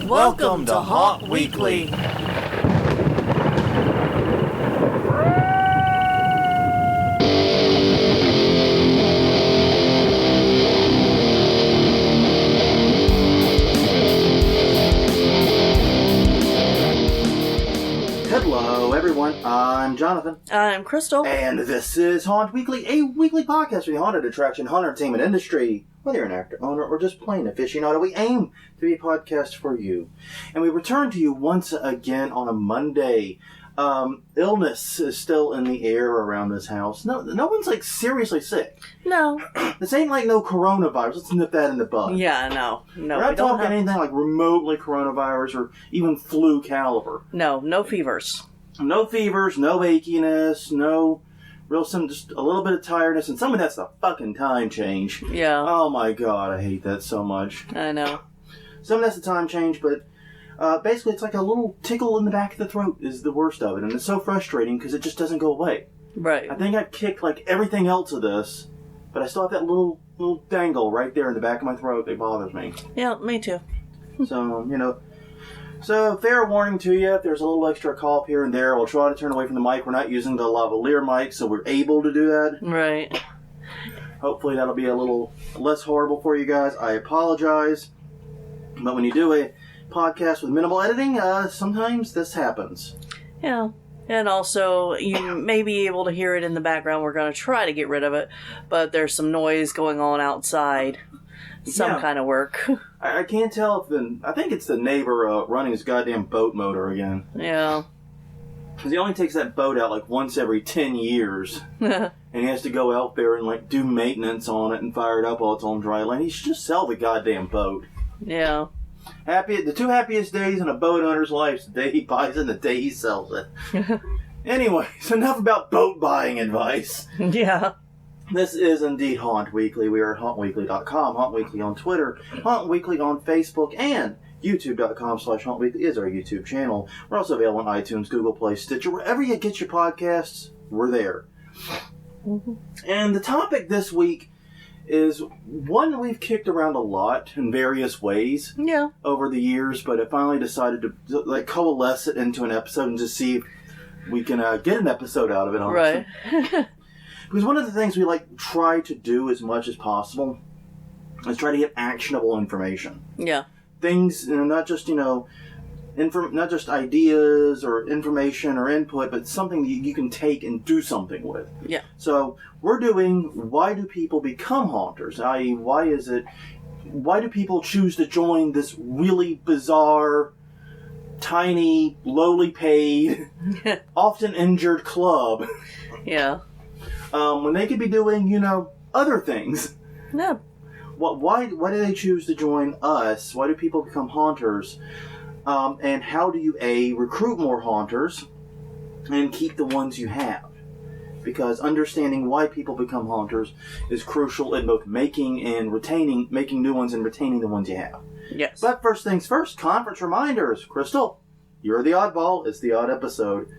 Welcome to Haunt Weekly. Hello, everyone. I'm Jonathan. I'm Crystal. And this is Haunt Weekly, a weekly podcast for the haunted attraction, haunted entertainment industry. Whether you're an actor, owner, or just plain aficionado, we aim to be a podcast for you. And we return to you once again on a Monday. Illness is still in the air around this house. No one's, seriously sick. No. This ain't like no coronavirus. Let's nip that in the bud. Yeah, no. We're not talking anything like remotely coronavirus or even flu caliber. No fevers. No fevers, no achiness, no real just a little bit of tiredness, and some of that's the fucking time change. Yeah. Oh my god, I hate that so much. I know. Some of that's the time change, but basically it's like a little tickle in the back of the throat is the worst of it, and it's so frustrating because it just doesn't go away. Right. I think I've kicked everything else of this, but I still have that little dangle right there in the back of my throat that bothers me. Yeah, me too. So, fair warning to you, if there's a little extra cough here and there, we'll try to turn away from the mic. We're not using the lavalier mic, so we're able to do that. Right. Hopefully that'll be a little less horrible for you guys. I apologize. But when you do a podcast with minimal editing, sometimes this happens. Yeah. And also, you may be able to hear it in the background. We're going to try to get rid of it, but there's some noise going on outside. Some kind of work. I can't tell if I think it's the neighbor running his goddamn boat motor again. Yeah. Because he only takes that boat out once every 10 years. And he has to go out there and do maintenance on it and fire it up while it's on dry land. He should just sell the goddamn boat. Yeah. The two happiest days in a boat owner's life is the day he buys it and the day he sells it. Anyways, enough about boat buying advice. Yeah. This is indeed Haunt Weekly. We are at hauntweekly.com, Haunt Weekly on Twitter, Haunt Weekly on Facebook, and youtube.com/hauntweekly is our YouTube channel. We're also available on iTunes, Google Play, Stitcher, wherever you get your podcasts, we're there. Mm-hmm. And the topic this week is one we've kicked around a lot in various ways over the years, but I finally decided to coalesce it into an episode and just see if we can get an episode out of it. Honestly. Right. Because one of the things we try to do as much as possible is try to get actionable information. Yeah. Things, not just, not just ideas or information or input, but something that you can take and do something with. Yeah. So we're doing why do people become haunters? I.e., why do people choose to join this really bizarre, tiny, lowly paid, often injured club? Yeah. When they could be doing, other things. Yeah. Why do they choose to join us? Why do people become haunters? And how do you, recruit more haunters and keep the ones you have? Because understanding why people become haunters is crucial in both making new ones and retaining the ones you have. Yes. But first things first, conference reminders. Crystal, you're the oddball. It's the odd episode.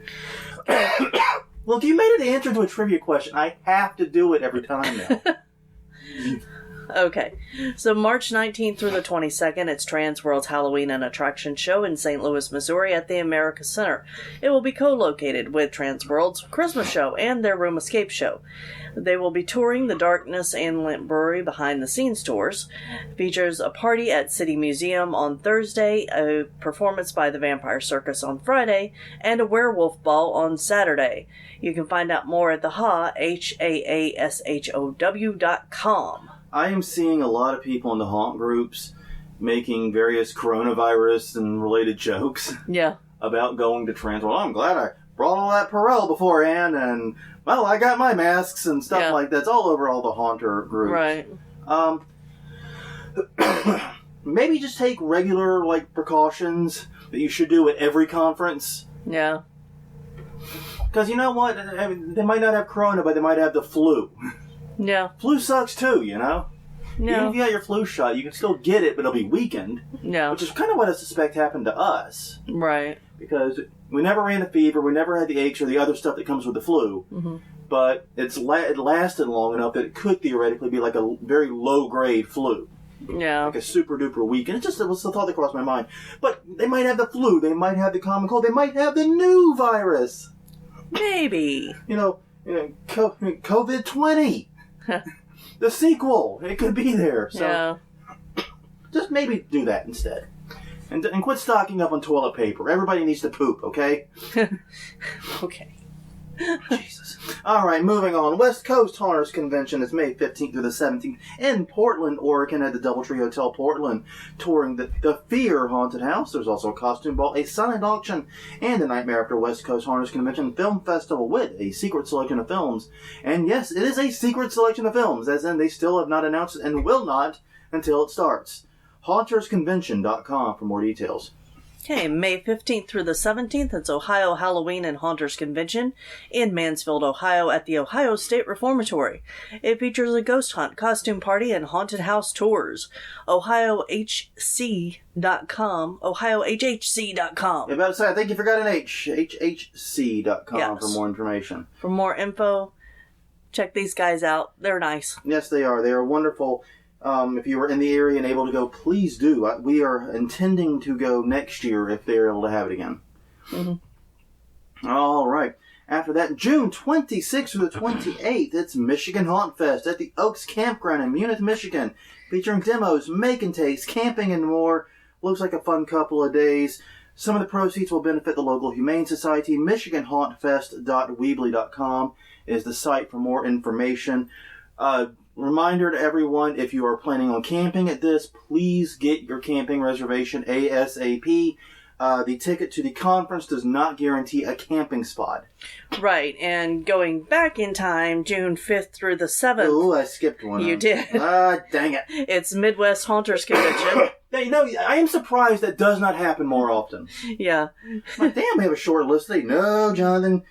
Look, you made it the answer to a trivia question. I have to do it every time now. Okay. So March 19th through the 22nd, it's Transworld's Halloween and Attraction Show in St. Louis, Missouri at the America Center. It will be co-located with Transworld's Christmas Show and their Room Escape Show. They will be touring the Darkness and Lamp Brewery behind-the-scenes tours. Features a party at City Museum on Thursday, a performance by the Vampire Circus on Friday, and a werewolf ball on Saturday. You can find out more at the HAASHOW.com. I am seeing a lot of people in the haunt groups making various coronavirus and related jokes. Yeah. About going to Transworld. I'm glad I brought all that Perel beforehand, and I got my masks and stuff like that. It's all over all the haunter groups. Right. Maybe just take regular precautions that you should do at every conference. Yeah. Because you know what? They might not have corona, but they might have the flu. Yeah. Flu sucks too, Yeah. Even if you got your flu shot, you can still get it, but it'll be weakened. Yeah. Which is kind of what I suspect happened to us. Right. Because we never ran the fever, we never had the aches or the other stuff that comes with the flu. Mm-hmm. But it lasted long enough that it could theoretically be a very low-grade flu. Yeah. Like a super duper weekend. It was the thought that crossed my mind. But they might have the flu. They might have the common cold. They might have the new virus. Maybe. COVID-20. The sequel. It could be there. So Yeah. just maybe do that instead. And quit stocking up on toilet paper. Everybody needs to poop, okay? Okay. Jesus. All right, moving on. West Coast Haunters Convention is May 15th through the 17th in Portland, Oregon at the Doubletree Hotel, Portland, touring the Fear Haunted House. There's also a costume ball, a silent auction, and the Nightmare After West Coast Haunters Convention Film Festival with a secret selection of films. And yes, it is a secret selection of films, as in they still have not announced it and will not until it starts. HauntersConvention.com for more details. Okay, May 15th through the 17th, it's Ohio Halloween and Haunters Convention in Mansfield, Ohio at the Ohio State Reformatory. It features a ghost hunt, costume party, and haunted house tours. OhioHC.com. OhioHHC.com. About to say, I think you forgot an H. HHC.com Yes. for more information. For more info, check these guys out. They're nice. Yes, they are. They are wonderful. If you were in the area and able to go, please do. We are intending to go next year if they're able to have it again. Mm-hmm. All right. After that, June 26th through the 28th, it's Michigan Haunt Fest at the Oaks Campground in Munich, Michigan, featuring demos, make and takes, camping, and more. Looks like a fun couple of days. Some of the proceeds will benefit the local Humane Society. MichiganHauntFest.weebly.com is the site for more information. Reminder to everyone, if you are planning on camping at this, please get your camping reservation ASAP. The ticket to the conference does not guarantee a camping spot. Right, and going back in time, June 5th through the 7th. Ooh, I skipped one. You did. Dang it. It's Midwest Haunters Convention. Hey, I am surprised that does not happen more often. Yeah. Like, damn, we have a short list today. No, Jonathan,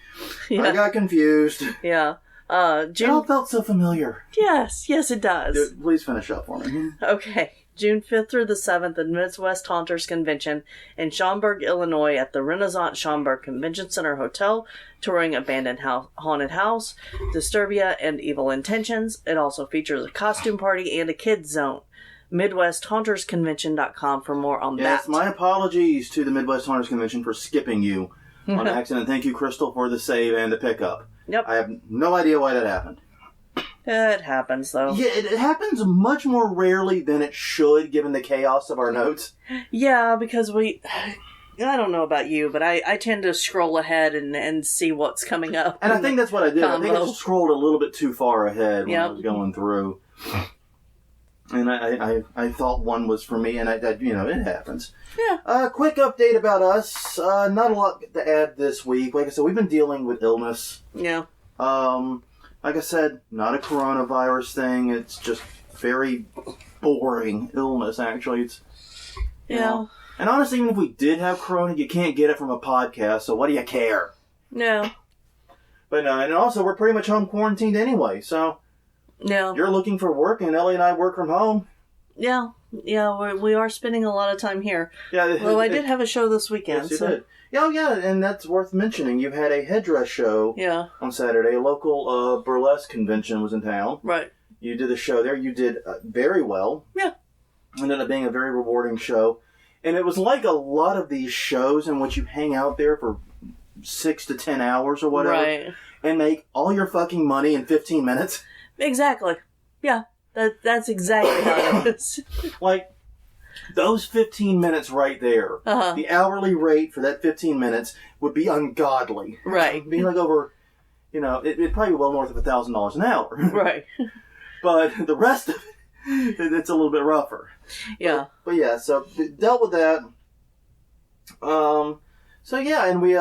Yeah. I got confused. Yeah. It all felt so familiar. Yes, it does. Dude, please finish up for me. Okay. June 5th through the 7th at Midwest Haunters Convention in Schaumburg, Illinois at the Renaissance Schaumburg Convention Center Hotel, touring Abandoned Haunted House, Disturbia, and Evil Intentions. It also features a costume party and a kids zone. MidwestHauntersConvention.com for more on that. Yes, my apologies to the Midwest Haunters Convention for skipping you on accident. Thank you, Crystal, for the save and the pickup. Yep. I have no idea why that happened. It happens, though. Yeah, it happens much more rarely than it should, given the chaos of our notes. Yeah, because I don't know about you, but I tend to scroll ahead and see what's coming up. And I think that's what I did. I think I Combo. just scrolled a little bit too far ahead when I Yep. was going through. And I thought one was for me, and it happens. Yeah. Quick update about us. Not a lot to add this week. Like I said, we've been dealing with illness. Yeah. Like I said, not a coronavirus thing. It's just very boring illness, actually. It's, you know. And honestly, even if we did have corona, you can't get it from a podcast, so what do you care? No. But no, and also, we're pretty much home quarantined anyway, so... No. You're looking for work, and Ellie and I work from home. Yeah. Yeah, we are spending a lot of time here. Yeah. Well, I did have a show this weekend. Yes, you so. did. Yeah, and that's worth mentioning. You had a headdress show on Saturday. A local burlesque convention was in town. Right. You did a show there. You did very well. Yeah. Ended up being a very rewarding show. And it was like a lot of these shows in which you hang out there for 6 to 10 hours or whatever. Right. And make all your fucking money in 15 minutes. Exactly. Yeah. That's exactly how it is. Like, those 15 minutes right there, the hourly rate for that 15 minutes would be ungodly. Right. It'd be like over, it'd probably be well north of $1,000 an hour. Right. But the rest of it, it's a little bit rougher. Yeah. But yeah, so dealt with that. And we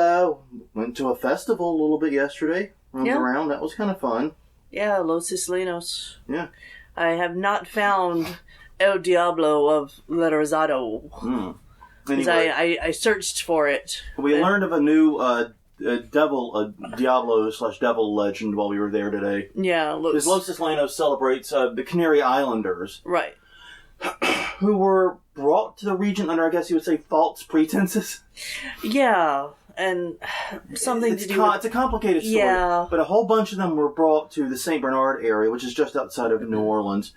went to a festival a little bit yesterday. Roamed around. That was kind of fun. Yeah, Los Islenos. Yeah. I have not found El Diablo of La Rosado. Anyway, I searched for it. we learned of a new Diablo/devil legend while we were there today. Yeah, Because Los Islenos celebrates the Canary Islanders, right. who were brought to the region under, I guess you would say, false pretenses. Yeah, and something It's to do with... it's a complicated story. Yeah. But a whole bunch of them were brought to the St. Bernard area, which is just outside of New Orleans.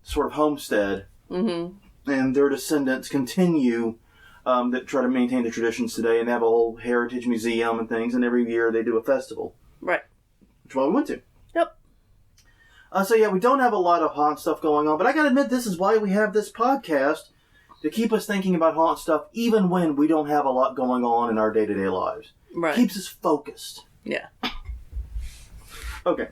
sort of homestead, and their descendants continue that try to maintain the traditions today, and they have a whole heritage museum and things, and every year they do a festival. Right. Which one we went to. Yep. So yeah, we don't have a lot of haunt stuff going on, but I gotta admit, this is why we have this podcast, to keep us thinking about haunt stuff even when we don't have a lot going on in our day-to-day lives. Right. Keeps us focused. Yeah. Okay.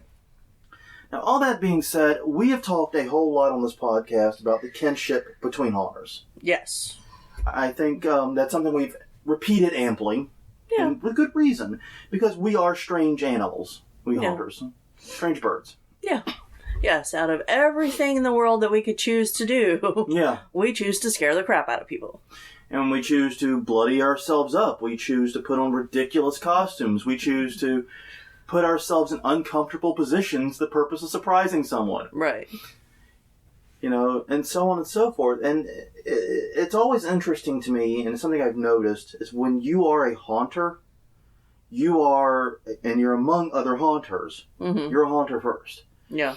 Now, all that being said, we have talked a whole lot on this podcast about the kinship between haunters. Yes. I think that's something we've repeated amply, and with good reason, because we are strange animals, we haunters. Strange birds. Yeah. Yes, out of everything in the world that we could choose to do, we choose to scare the crap out of people. And we choose to bloody ourselves up. We choose to put on ridiculous costumes. We choose to put ourselves in uncomfortable positions for the purpose of surprising someone. Right. You know, and so on and so forth. And it's always interesting to me, and it's something I've noticed, is when you are a haunter, and you're among other haunters, you're a haunter first. Yeah.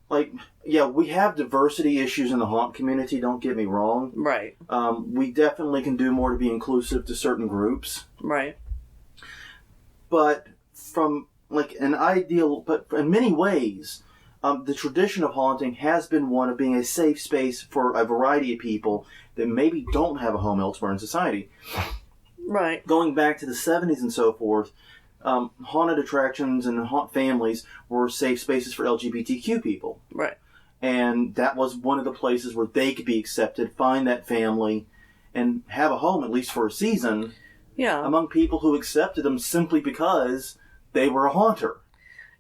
Like, yeah, we have diversity issues in the haunt community, don't get me wrong. Right. We definitely can do more to be inclusive to certain groups. Right. But from, like, but in many ways, the tradition of haunting has been one of being a safe space for a variety of people that maybe don't have a home elsewhere in society. Right. Going back to the 70s and so forth, haunted attractions and haunt families were safe spaces for LGBTQ people. Right. And that was one of the places where they could be accepted, find that family, and have a home, at least for a season, among people who accepted them simply because they were a haunter.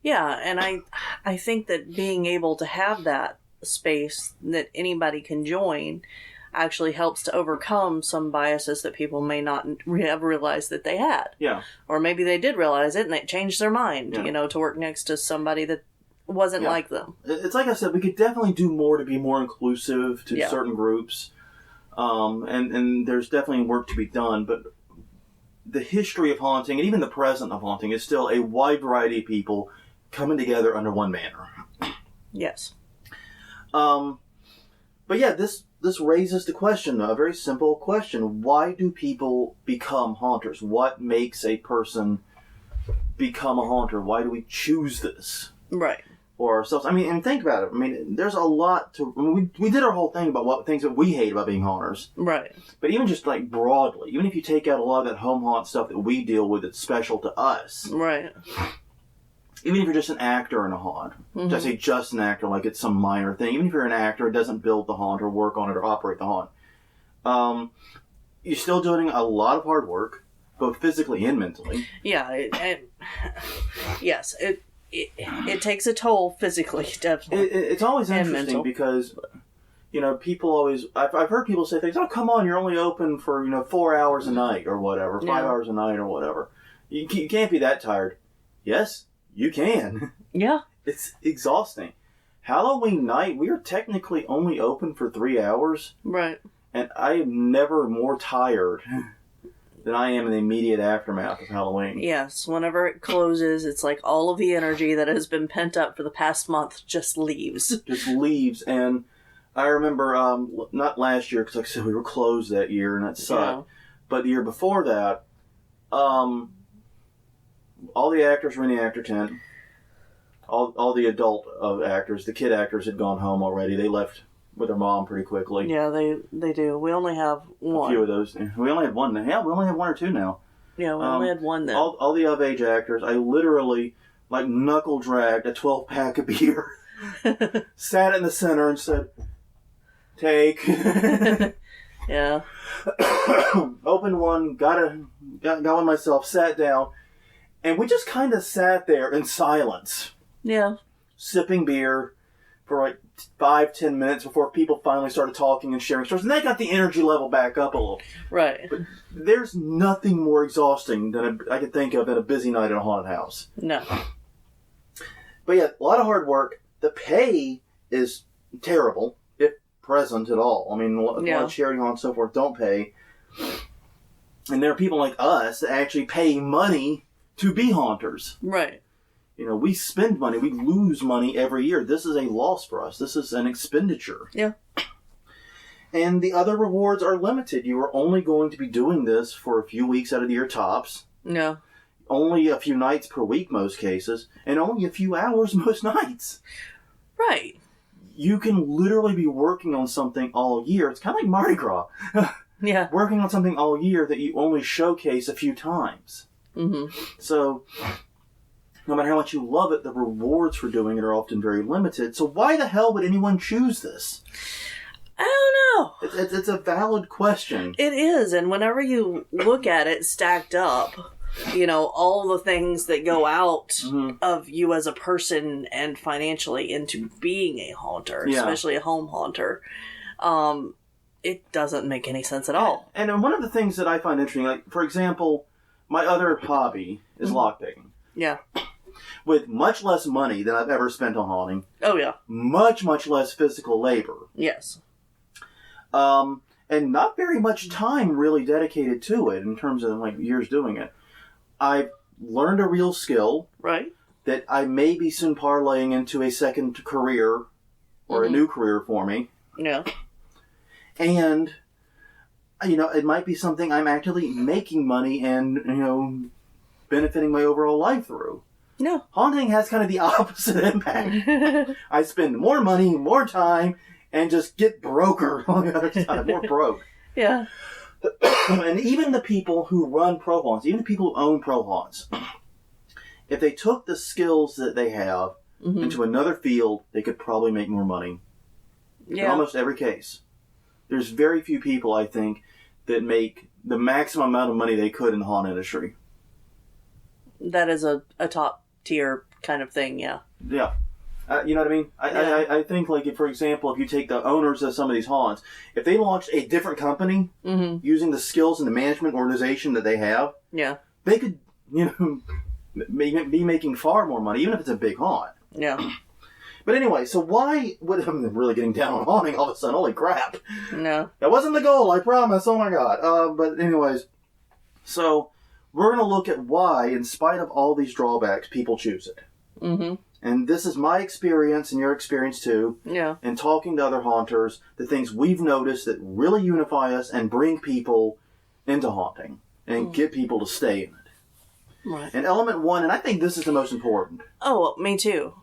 Yeah, and I think that being able to have that space that anybody can join actually helps to overcome some biases that people may not have realized that they had. Yeah. Or maybe they did realize it and it changed their mind, to work next to somebody that wasn't like them. It's like I said, we could definitely do more to be more inclusive to certain groups. And there's definitely work to be done, but the history of haunting, and even the present of haunting, is still a wide variety of people coming together under one banner. Yes. But yeah, this raises the question, a very simple question. Why do people become haunters? What makes a person become a haunter? Why do we choose this? Right. For ourselves? I mean, and think about it. I mean, there's a lot to... I mean, we did our whole thing about what things that we hate about being haunters. Right. But even just, like, broadly, even if you take out a lot of that home haunt stuff that we deal with that's special to us... Right. Even if you're just an actor in a haunt, I say just an actor, like it's some minor thing. Even if you're an actor, it doesn't build the haunt or work on it or operate the haunt. You're still doing a lot of hard work, both physically and mentally. Yeah, yes, it takes a toll physically, definitely. It's always interesting because, people always... I've heard people say things, oh, come on, you're only open for, 4 hours a night or whatever, 5 hours a night or whatever. You can't be that tired. Yes, you can. Yeah. It's exhausting. Halloween night, we are technically only open for 3 hours. Right. And I am never more tired than I am in the immediate aftermath of Halloween. Yes, whenever it closes, it's like all of the energy that has been pent up for the past month just leaves. Just leaves. And I remember, not last year, because like I said, we were closed that year, and that sucked. Yeah. But the year before that, all the actors were in the actor tent. All the adult actors, the kid actors had gone home already. They left with their mom pretty quickly. Yeah, they do. We only have one. A few of those. We only had one. Yeah, we only have one or two now. Yeah, we only had one then. All the of-age actors, I literally, knuckle-dragged a 12-pack of beer, sat in the center and said, take. Yeah. Opened one, got one myself, sat down, and we just kind of sat there in silence. Yeah. Sipping beer for 5-10 minutes before people finally started talking and sharing stories. And that got the energy level back up a little. Right. But there's nothing more exhausting than I can think of than a busy night at a haunted house. No. But yeah, a lot of hard work. The pay is terrible, if present at all. I mean, a lot of charity haunts and so forth don't pay. And there are people like us that actually pay money to be haunters. Right. We spend money, we lose money every year. This is a loss for us. This is an expenditure. Yeah. And the other rewards are limited. You are only going to be doing this for a few weeks out of the year tops. Yeah. Only a few nights per week, most cases, and only a few hours most nights. Right. You can literally be working on something all year. It's kind of like Mardi Gras. Yeah. Working on something all year that you only showcase a few times. Mm-hmm. So, no matter how much you love it, the rewards for doing it are often very limited. So why the hell would anyone choose this? I don't know. It's a valid question. It is, and whenever you look at it stacked up, all the things that go out of you as a person and financially into being a haunter, especially a home haunter, it doesn't make any sense at all. And one of the things that I find interesting, like, for example, my other hobby is lockpicking. Yeah. With much less money than I've ever spent on haunting. Oh, yeah. Much, much less physical labor. Yes. And not very much time really dedicated to it in terms of, like, years doing it. I've learned a real skill. Right. That I may be soon parlaying into a second career or a new career for me. Yeah. And, it might be something I'm actually making money and, benefiting my overall life through. No. Haunting has kind of the opposite impact. I spend more money, more time, and just get broker on the other side. More broke. Yeah. And even the people who run pro haunts, even the people who own pro haunts, if they took the skills that they have into another field, they could probably make more money. Yeah. In almost every case. There's very few people, I think, that make the maximum amount of money they could in the haunt industry. That is a top tier kind of thing, yeah. Yeah. You know what I mean? I think, like, if, for example, if you take the owners of some of these haunts, if they launched a different company using the skills and the management organization that they have, they could, be making far more money, even if it's a big haunt. Yeah. But anyway, so why would I'm really getting down on haunting all of a sudden? Holy crap! No, that wasn't the goal. I promise. Oh my god. But anyways, so we're gonna look at why, in spite of all these drawbacks, people choose it. Mm-hmm. And this is my experience and your experience too. Yeah. And talking to other haunters, the things we've noticed that really unify us and bring people into haunting and get people to stay in it. Right. And element one, and I think this is the most important. Oh, well, me too.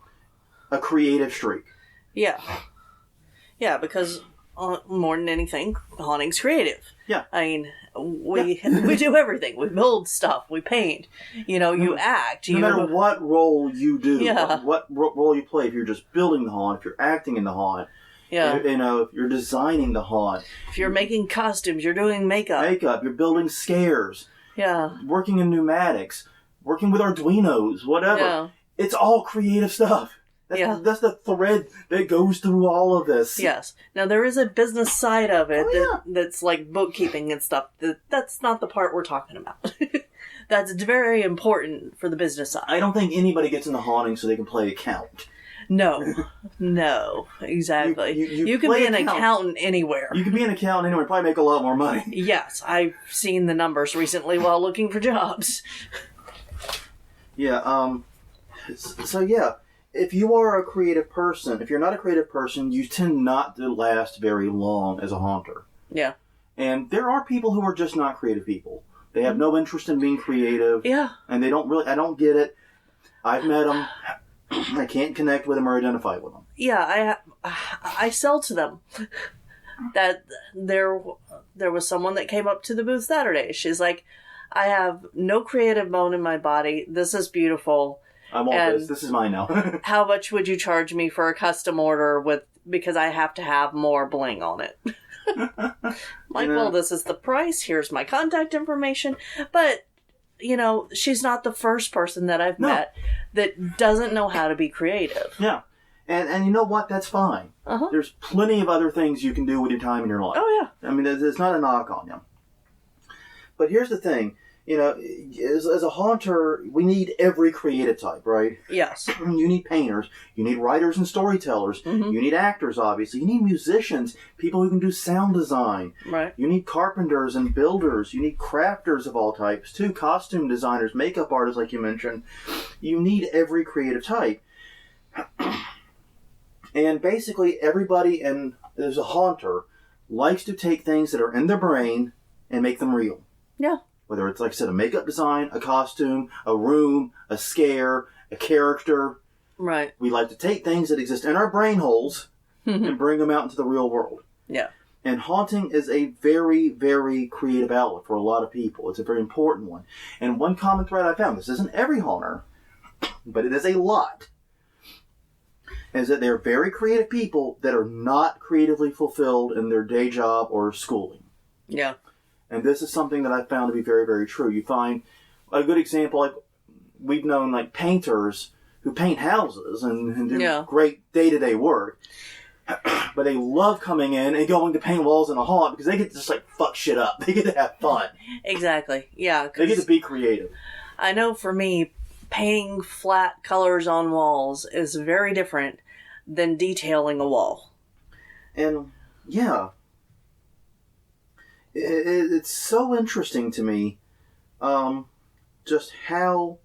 A creative streak. Yeah. Yeah, because more than anything, haunting's creative. Yeah. I mean, we do everything. We build stuff. We paint. You act. No matter what role you do, Yeah. what role you play, if you're just building the haunt, if you're acting in the haunt, yeah. If you're designing the haunt. If you're making costumes, you're doing makeup. You're building scares. Yeah. Working in pneumatics, working with Arduinos, whatever. Yeah. It's all creative stuff. That's the thread that goes through all of this. Yes. Now, there is a business side of it Oh, that's like bookkeeping and stuff. That's not the part we're talking about. That's very important for the business side. I don't think anybody gets into haunting so they can play account. No, exactly. You can be an accountant anywhere. You can be an accountant anywhere and probably make a lot more money. Yes, I've seen the numbers recently while looking for jobs. Yeah, so yeah, if you are a creative person, if you're not a creative person, you tend not to last very long as a haunter. Yeah. And there are people who are just not creative people. They have no interest in being creative. Yeah. And they don't really, I don't get it. I've met them. I can't connect with them or identify with them. Yeah, I sell to them. That there was someone that came up to the booth Saturday. She's like, I have no creative bone in my body. This is beautiful. I want this. This is mine now. How much would you charge me for a custom order because I have to have more bling on it? Well, this is the price. Here's my contact information. But, she's not the first person that I've met that doesn't know how to be creative. Yeah. And you know what? That's fine. Uh-huh. There's plenty of other things you can do with your time in your life. Oh, yeah. I mean, it's not a knock on you. But here's the thing. you know, as a haunter, we need every creative type, right? Yes. You need painters, you need writers and storytellers, you need actors, obviously, you need musicians, people who can do sound design. Right. You need carpenters and builders, you need crafters of all types, too, costume designers, makeup artists, like you mentioned. You need every creative type. And basically, everybody there's a haunter likes to take things that are in their brain and make them real. Yeah. Whether it's, like I said, a makeup design, a costume, a room, a scare, a character. Right. We like to take things that exist in our brain holes and bring them out into the real world. Yeah. And haunting is a very, very creative outlet for a lot of people. It's a very important one. And one common thread I found, this isn't every haunter, but it is a lot, is that they're very creative people that are not creatively fulfilled in their day job or schooling. Yeah. And this is something that I found to be very, very true. You find a good example, like we've known like painters who paint houses and do great day-to-day work. But they love coming in and going to paint walls in a haunt because they get to just like fuck shit up. They get to have fun. Exactly. Yeah. They get to be creative. I know for me, painting flat colors on walls is very different than detailing a wall. And yeah. It's so interesting to me, just how,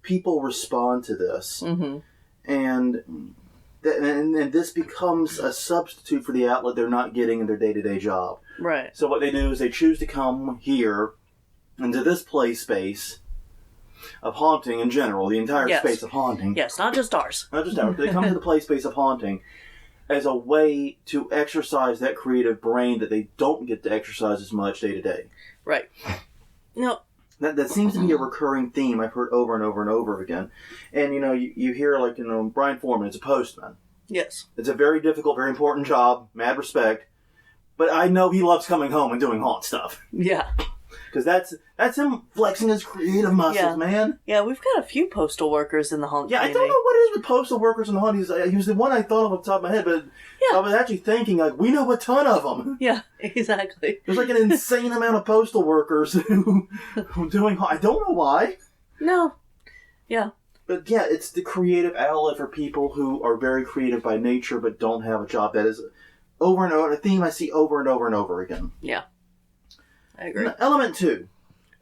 people respond to this, and this becomes a substitute for the outlet they're not getting in their day-to-day job. Right. So what they do is they choose to come here into this play space of haunting in general, the entire space of haunting. Yes, not just ours. Not just ours. They come to the play space of haunting as a way to exercise that creative brain that they don't get to exercise as much day to day. Right. No. That seems to be a recurring theme I've heard over and over and over again. And, you hear, like, Brian Foreman is a postman. Yes. It's a very difficult, very important job, mad respect. But I know he loves coming home and doing haunt stuff. Yeah. Because that's him flexing his creative muscles, man. Yeah, we've got a few postal workers in the haunt community. I don't know what it is with postal workers in the haunt. He was the one I thought of off the top of my head, but I was actually thinking, like, we know a ton of them. Yeah, exactly. There's like an insane amount of postal workers who doing haunt. I don't know why. No. Yeah. But yeah, it's the creative outlet for people who are very creative by nature but don't have a job. That is over and over, a theme I see over and over and over again. Yeah. I agree. Element 2.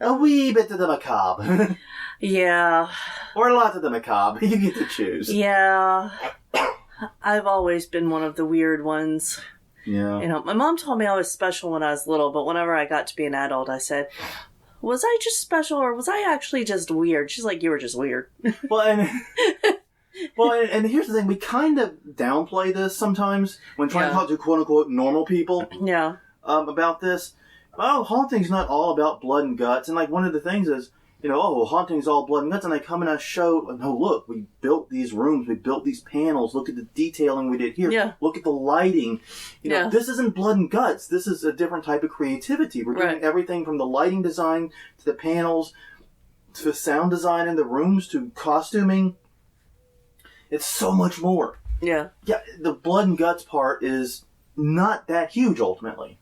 A wee bit of the macabre. Yeah. Or a lot of the macabre. You get to choose. Yeah. I've always been one of the weird ones. Yeah. My mom told me I was special when I was little, but whenever I got to be an adult, I said, was I just special or was I actually just weird? She's like, you were just weird. Well, and here's the thing. We kind of downplay this sometimes when trying to talk to quote-unquote normal people about this. Oh, haunting's not all about blood and guts. And, like, one of the things is, haunting's all blood and guts. And they come in and show, look, we built these rooms. We built these panels. Look at the detailing we did here. Yeah. Look at the lighting. This isn't blood and guts. This is a different type of creativity. We're doing everything from the lighting design to the panels to the sound design in the rooms to costuming. It's so much more. Yeah. Yeah, the blood and guts part is not that huge, ultimately.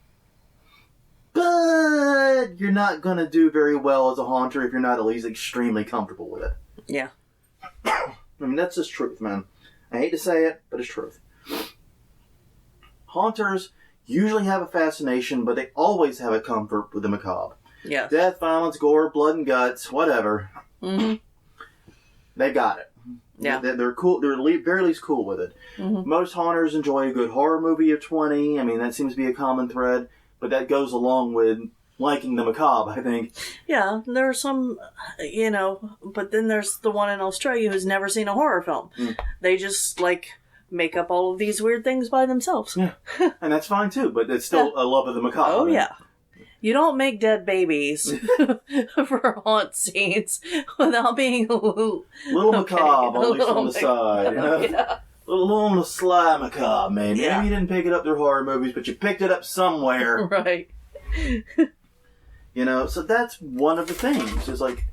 But you're not going to do very well as a haunter if you're not at least extremely comfortable with it. Yeah. I mean, that's just truth, man. I hate to say it, but it's truth. Haunters usually have a fascination, but they always have a comfort with the macabre. Yeah. Death, violence, gore, blood and guts, whatever. Mm-hmm. They got it. Yeah. They're cool. They're very least cool with it. Mm-hmm. Most haunters enjoy a good horror movie of 20. I mean, that seems to be a common thread. But that goes along with liking the macabre, I think. Yeah, there are some, but then there's the one in Australia who's never seen a horror film. Mm. They just, make up all of these weird things by themselves. Yeah, and that's fine, too, but it's still a love of the macabre. Oh, yeah. You don't make dead babies for haunt scenes without being a little macabre, at least on the side. Yeah. A little on the sly macabre, man. Yeah. Maybe you didn't pick it up through horror movies, but you picked it up somewhere. Right. So that's one of the things. Is like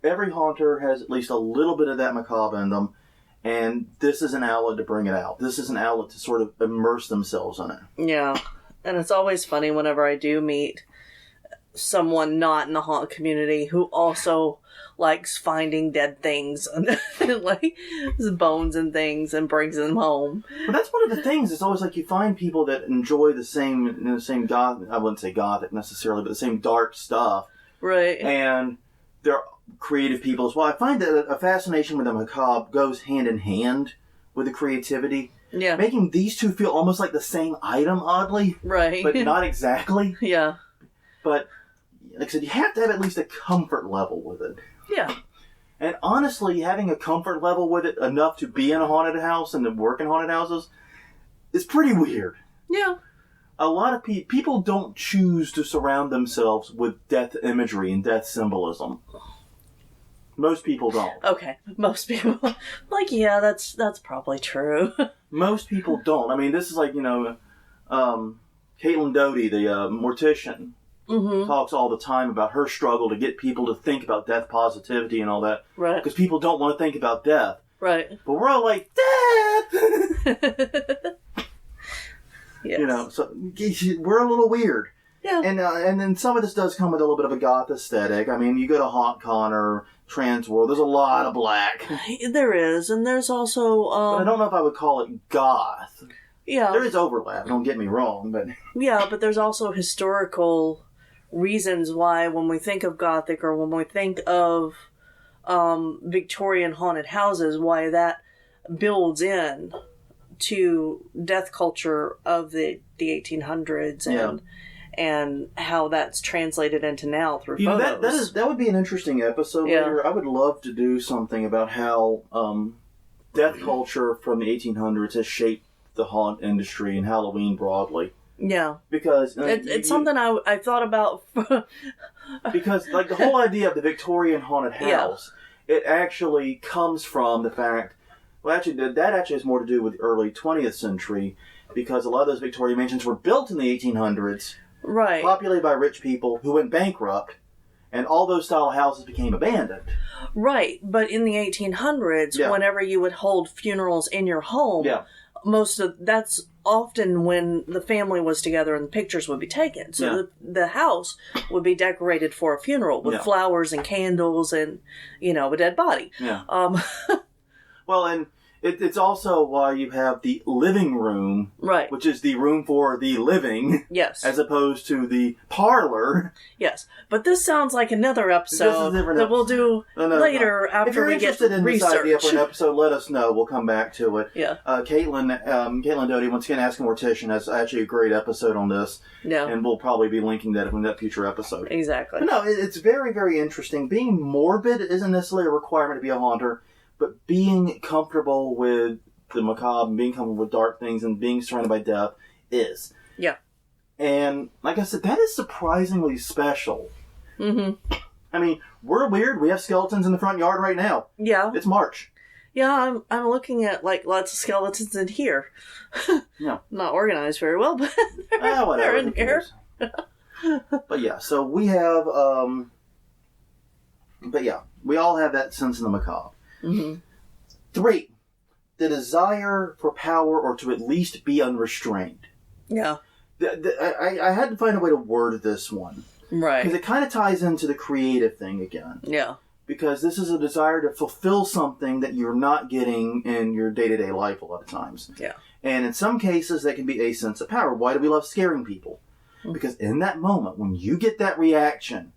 every haunter has at least a little bit of that macabre in them, and this is an outlet to bring it out. This is an outlet to sort of immerse themselves in it. Yeah. And it's always funny whenever I do meet someone not in the haunt community who also likes finding dead things and like bones and things and brings them home. But that's one of the things. It's always like you find people that enjoy the same goth. I wouldn't say gothic necessarily, but the same dark stuff. Right. And they're creative people as well. I find that a fascination with the macabre goes hand in hand with the creativity. Yeah. Making these two feel almost like the same item, oddly. Right. But not exactly. Yeah. But, like I said, you have to have at least a comfort level with it. Yeah. And honestly, having a comfort level with it enough to be in a haunted house and to work in haunted houses is pretty weird. Yeah. A lot of people don't choose to surround themselves with death imagery and death symbolism. Most people don't. Okay, most people. Like, yeah, that's probably true. Most people don't. I mean, this is like, Caitlin Doty, the mortician, talks all the time about her struggle to get people to think about death positivity and all that. Right. Because people don't want to think about death. Right. But we're all like, death! Yes. So we're a little weird. Yeah. And then some of this does come with a little bit of a goth aesthetic. I mean, you go to HauntCon or Transworld, there's a lot of black. There is, and there's also... but I don't know if I would call it goth. Yeah. There is overlap, don't get me wrong, but... Yeah, but there's also historical reasons why when we think of Gothic or when we think of Victorian haunted houses, why that builds in to death culture of the 1800s and how that's translated into now through photos. That would be an interesting episode later. I would love to do something about how death culture from the 1800s has shaped the haunt industry and Halloween broadly. Yeah. Because... it's something I thought about. Because, like, the whole idea of the Victorian haunted house, it actually comes from the fact... Well, actually, that actually has more to do with the early 20th century, because a lot of those Victorian mansions were built in the 1800s, right, populated by rich people who went bankrupt, and all those style houses became abandoned. Right, but in the 1800s, whenever you would hold funerals in your home, that's often when the family was together and the pictures would be taken. So the house would be decorated for a funeral with flowers and candles and, a dead body. Yeah. Well, and it's also why you have the living room, right, which is the room for the living, as opposed to the parlor. Yes, but this sounds like another episode that we'll do later after we get research. If you're interested in this idea for an episode, let us know. We'll come back to it. Yeah. Caitlin Doty, once again, Ask a Mortician, has actually a great episode on this. Yeah. And we'll probably be linking that in that future episode. Exactly. But no, it's very, very interesting. Being morbid isn't necessarily a requirement to be a haunter. But being comfortable with the macabre, and being comfortable with dark things, and being surrounded by death is. Yeah. And, like I said, that is surprisingly special. Mm-hmm. I mean, we're weird. We have skeletons in the front yard right now. Yeah. It's March. Yeah, I'm looking at, lots of skeletons in here. Yeah. Not organized very well, but they're in here. But yeah, so we have, we all have that sense in the macabre. Mm-hmm. 3, the desire for power or to at least be unrestrained. Yeah. I had to find a way to word this one. Right. Because it kind of ties into the creative thing again. Yeah. Because this is a desire to fulfill something that you're not getting in your day-to-day life a lot of times. Yeah. And in some cases, that can be a sense of power. Why do we love scaring people? Mm-hmm. Because in that moment, when you get that reaction,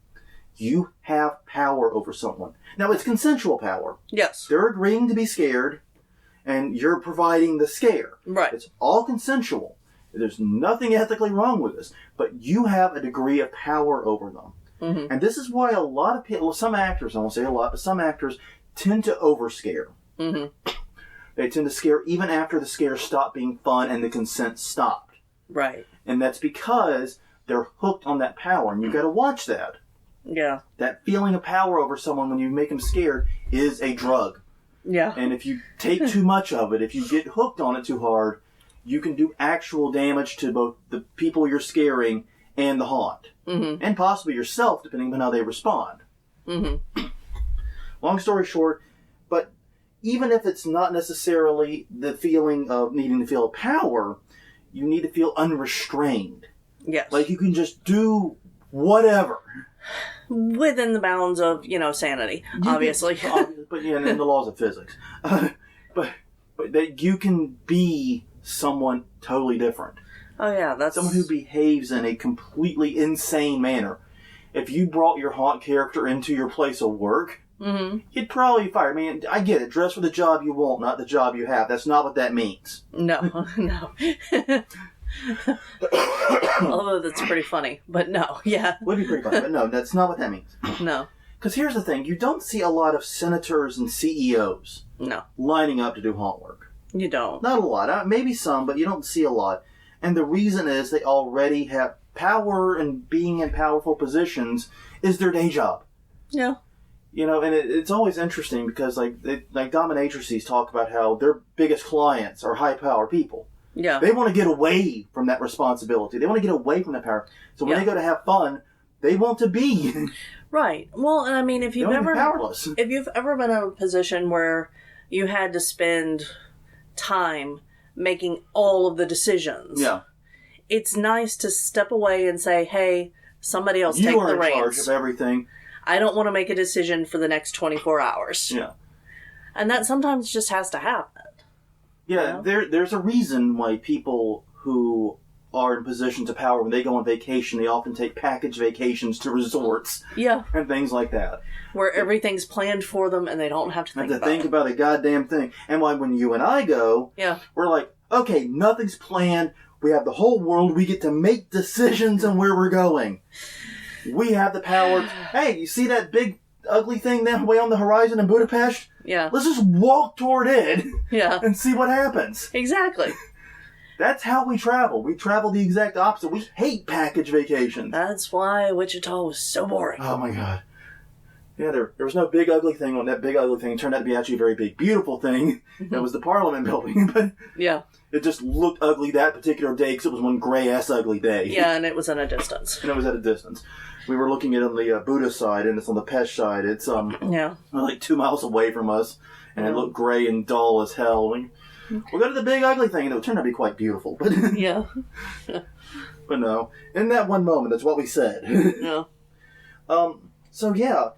you have power over someone. Now, it's consensual power. Yes. They're agreeing to be scared, and you're providing the scare. Right. It's all consensual. There's nothing ethically wrong with this, but you have a degree of power over them. Mm-hmm. And this is why a lot of people, some actors, I won't say a lot, but some actors tend to overscare. Mm-hmm. They tend to scare even after the scare stopped being fun and the consent stopped. Right. And that's because they're hooked on that power, and you've got to watch that. Yeah. That feeling of power over someone when you make them scared is a drug. Yeah. And if you take too much of it, if you get hooked on it too hard, you can do actual damage to both the people you're scaring and the haunt. Mm-hmm. And possibly yourself, depending on how they respond. Mm-hmm. Long story short, but even if it's not necessarily the feeling of needing to feel power, you need to feel unrestrained. Yes. Like you can just do whatever. Within the bounds of, sanity, obviously. But yeah, and the laws of physics. But that you can be someone totally different. Oh, yeah, that's... Someone who behaves in a completely insane manner. If you brought your haunt character into your place of work, you'd probably be fired. I mean, I get it. Dress for the job you want, not the job you have. That's not what that means. No, no. Although that's pretty funny, but no, yeah. Would be pretty funny, but no, that's not what that means. No. Because here's the thing, you don't see a lot of senators and CEOs lining up to do haunt work. You don't. Not a lot. Maybe some, but you don't see a lot. And the reason is they already have power, and being in powerful positions is their day job. Yeah. And it's always interesting because like dominatrices talk about how their biggest clients are high-power people. Yeah. They want to get away from that responsibility. They want to get away from that power. So when they go to have fun, they want to be. Right. Well, and I mean, if you've ever been in a position where you had to spend time making all of the decisions, it's nice to step away and say, "Hey, somebody else take the reins. You are in charge of everything. I don't want to make a decision for the next 24 hours." Yeah. And that sometimes just has to happen. Yeah, there's a reason why people who are in positions of power, when they go on vacation, they often take package vacations to resorts. Yeah. And things like that. Where everything's planned for them and they don't have to think about a goddamn thing. And why when you and I go, we're like, okay, nothing's planned. We have the whole world. We get to make decisions on where we're going. We have the power. Hey, you see that big ugly thing that way on the horizon in Budapest? Yeah. Let's just walk toward it. Yeah. And see what happens. Exactly. That's how we travel. We travel the exact opposite. We hate package vacations. That's why Wichita was so boring. Oh my god. Yeah, there was no big ugly thing on that big ugly thing. It turned out to be actually a very big beautiful thing. That was the Parliament building. But yeah. It just looked ugly that particular day because it was one gray-ass ugly day. Yeah, and it was at a distance. And it was at a distance. We were looking at it on the Buddha side, and it's on the Pest side. It's like 2 miles away from us, and it looked gray and dull as hell. We'll go to the big ugly thing, and it turned out to be quite beautiful. But yeah. But no. In that one moment, that's what we said. Yeah. So yeah,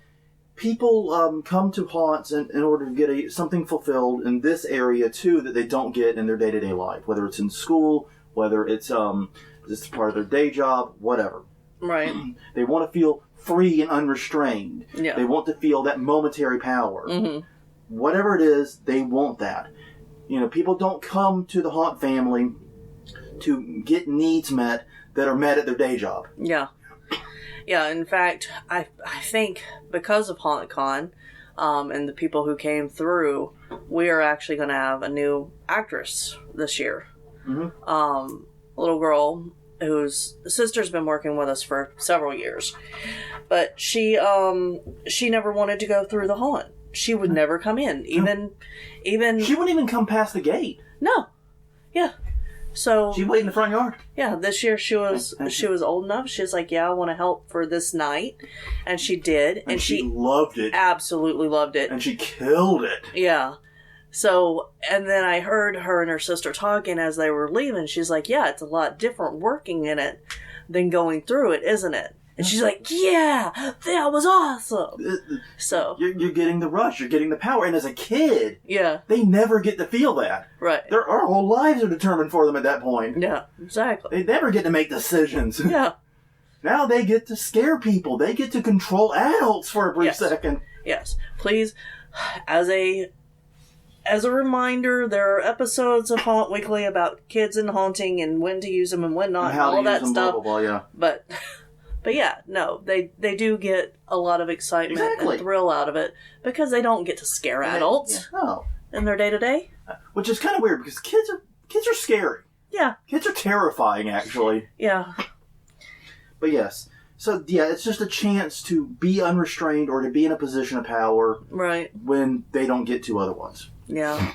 people come to haunts in order to get something fulfilled in this area too that they don't get in their day-to-day life, whether it's in school, whether it's part of their day job, whatever. Right. They want to feel free and unrestrained. Yeah. They want to feel that momentary power. Mm-hmm. Whatever it is, they want that. People don't come to the haunt family to get needs met that are met at their day job. Yeah. Yeah, in fact, I think because of HauntCon and the people who came through, we are actually going to have a new actress this year. Mm-hmm. A little girl whose sister's been working with us for several years. But she never wanted to go through the haunt. She would never come in. Even she wouldn't even come past the gate. No. Yeah. So she waited in the front yard. Yeah, this year she was old enough. She was like, "Yeah, I want to help for this night," and she did, and she loved it. Absolutely loved it, and she killed it. Yeah. So, and then I heard her and her sister talking as they were leaving. She's like, "Yeah, it's a lot different working in it than going through it, isn't it?" And she's like, "Yeah, that was awesome." So you're getting the rush, you're getting the power, and as a kid, they never get to feel that. Right. Our whole lives are determined for them at that point. Yeah, exactly. They never get to make decisions. Yeah. Now they get to scare people. They get to control adults for a brief second. Yes, please, as a reminder, there are episodes of Haunt Weekly about kids and haunting and when to use them and when not, and all that stuff. Blah, blah, blah, yeah. But yeah, no, they do get a lot of excitement and thrill out of it because they don't get to scare adults in their day-to-day. Which is kind of weird because kids are scary. Yeah. Kids are terrifying, actually. Yeah. But yes. So, yeah, it's just a chance to be unrestrained or to be in a position of power. Right. When they don't get to otherwise. Yeah.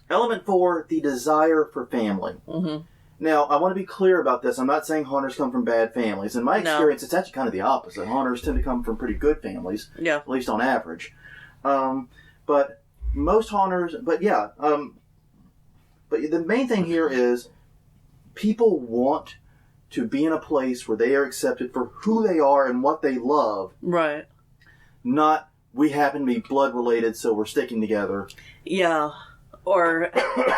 Element 4, the desire for family. Mm-hmm. Now, I want to be clear about this. I'm not saying haunters come from bad families. In my experience, it's actually kind of the opposite. Haunters tend to come from pretty good families. Yeah. At least on average. But most haunters... But yeah. But the main thing here is people want to be in a place where they are accepted for who they are and what they love. Right. Not, we happen to be blood related, so we're sticking together. Yeah. Or,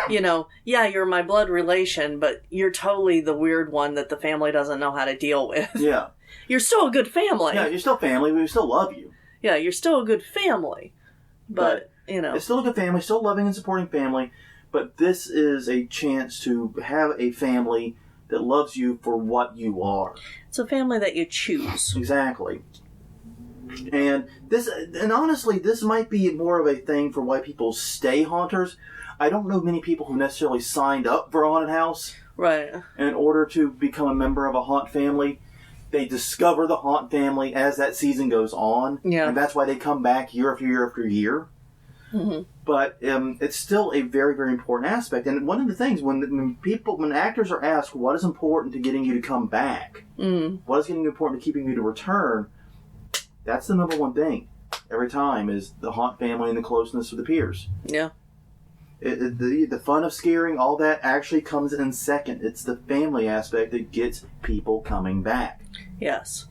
you're my blood relation, but you're totally the weird one that the family doesn't know how to deal with. Yeah. You're still a good family. Yeah, you're still family. We still love you. Yeah, you're still a good family. But It's still a good family, still loving and supporting family. But this is a chance to have a family that loves you for what you are. It's a family that you choose. Exactly. And honestly, this might be more of a thing for why people stay haunters. I don't know many people who necessarily signed up for a haunted house. Right. In order to become a member of a haunt family. They discover the haunt family as that season goes on. Yeah. And that's why they come back year after year after year. Mm-hmm. But it's still a very, very important aspect. And one of the things, when actors are asked what is important to getting you to come back, what is getting important to keeping you to return, that's the number one thing every time is the haunt family and the closeness of the peers. Yeah. The fun of scaring, all that actually comes in second. It's the family aspect that gets people coming back. Yes.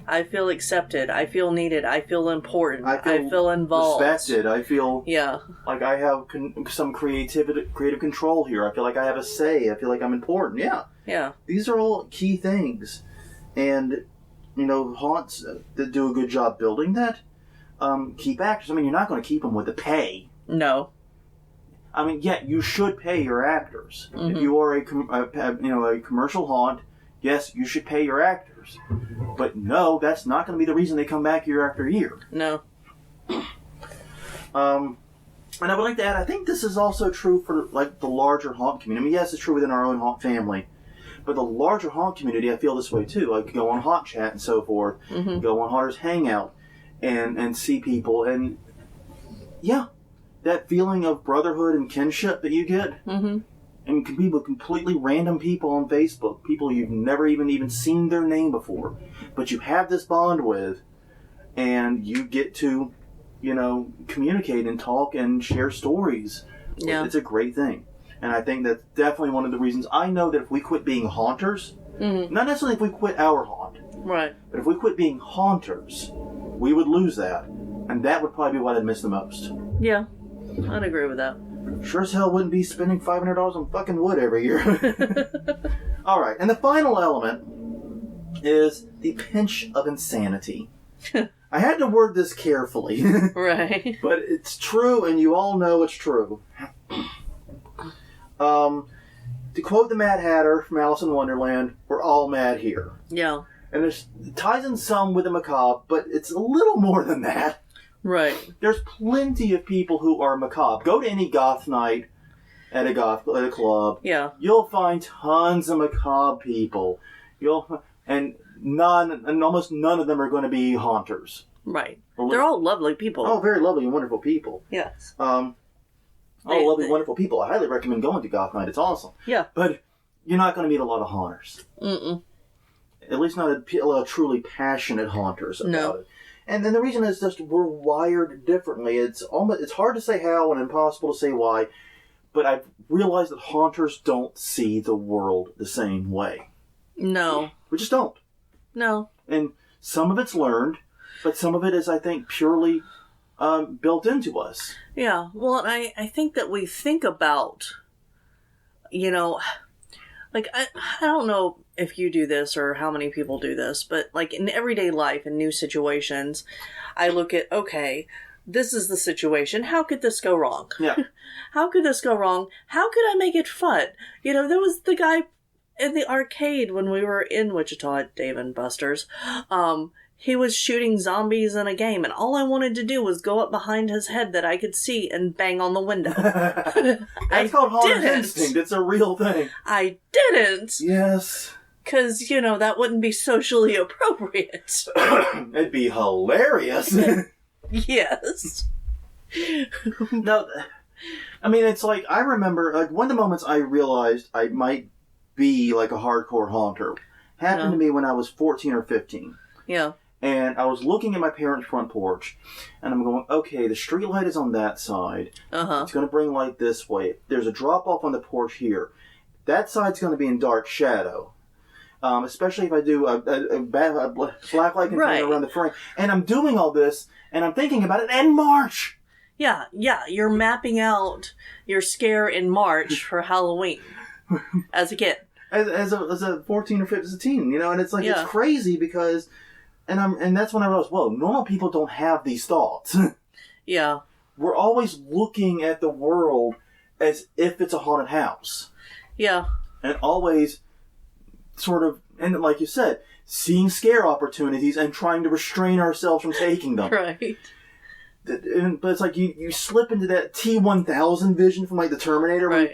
I feel accepted. I feel needed. I feel important. I feel involved. Respected. I feel like I have some creative control here. I feel like I have a say. I feel like I'm important. Yeah. Yeah. These are all key things. And, haunts that do a good job building that keep actors. I mean, you're not going to keep them with the pay. No. I mean, you should pay your actors. Mm-hmm. If you are a commercial haunt, yes, you should pay your actors. But no, that's not going to be the reason they come back year after year. No. And I would like to add, I think this is also true for the larger haunt community. I mean, yes, it's true within our own haunt family. But the larger haunt community, I feel this way too. Like go on Haunt Chat and so forth. Mm-hmm. Go on Haunters Hangout and see people. And that feeling of brotherhood and kinship that you get. Mm-hmm. And it can be with completely random people on Facebook. People you've never even seen their name before. But you have this bond with. And you get to, communicate and talk and share stories. Yeah. It's a great thing. And I think that's definitely one of the reasons. I know that if we quit being haunters, not necessarily if we quit our haunt, right? But if we quit being haunters, we would lose that. And that would probably be what I'd miss the most. Yeah, I'd agree with that. Sure as hell wouldn't be spending $500 on fucking wood every year. All right, and the final element is the pinch of insanity. I had to word this carefully. Right. But it's true, and you all know it's true. To quote the Mad Hatter from Alice in Wonderland, we're all mad here. Yeah. And it ties in some with the macabre, but it's a little more than that. Right. There's plenty of people who are macabre. Go to any goth night at a club. Yeah. You'll find tons of macabre people. And almost none of them are going to be haunters. Right. They're all lovely people. Oh, very lovely and wonderful people. Yes. Lovely, wonderful people. I highly recommend going to goth night. It's awesome. Yeah. But you're not going to meet a lot of haunters. Mm-mm. At least not a lot of truly passionate haunters about it. And then the reason is just we're wired differently. It's hard to say how and impossible to say why, but I've realized that haunters don't see the world the same way. No. We just don't. No. And some of it's learned, but some of it is, I think, purely built into us. Yeah. Well, I think that we think about, like, I don't know if you do this or how many people do this, but like in everyday life, in new situations, I look at, okay, this is the situation. How could this go wrong? Yeah. How could this go wrong? How could I make it fun? There was the guy in the arcade when we were in Wichita at Dave and Buster's. He was shooting zombies in a game, and all I wanted to do was go up behind his head that I could see and bang on the window. That's called Haunter's Instinct. It's a real thing. I didn't. Yes. Because, that wouldn't be socially appropriate. It'd be hilarious. Yes. No, I mean, it's like, I remember, like, one of the moments I realized I might be like a hardcore haunter happened to me when I was 14 or 15. Yeah. And I was looking at my parents' front porch, and I'm going, okay, the street light is on that side. Uh-huh. It's going to bring light this way. There's a drop-off on the porch here. That side's going to be in dark shadow. especially if I do a black light container around the frame. And I'm doing all this, and I'm thinking about it in March. Yeah. You're mapping out your scare in March for Halloween as a kid. As a 14 or 15, as a teen, and it's like, it's crazy because, and that's when I realized, whoa, normal people don't have these thoughts. Yeah. We're always looking at the world as if it's a haunted house. Yeah. And always sort of, and like you said, seeing scare opportunities and trying to restrain ourselves from taking them. Right. But it's like you slip into that T-1000 vision from like the Terminator. Right.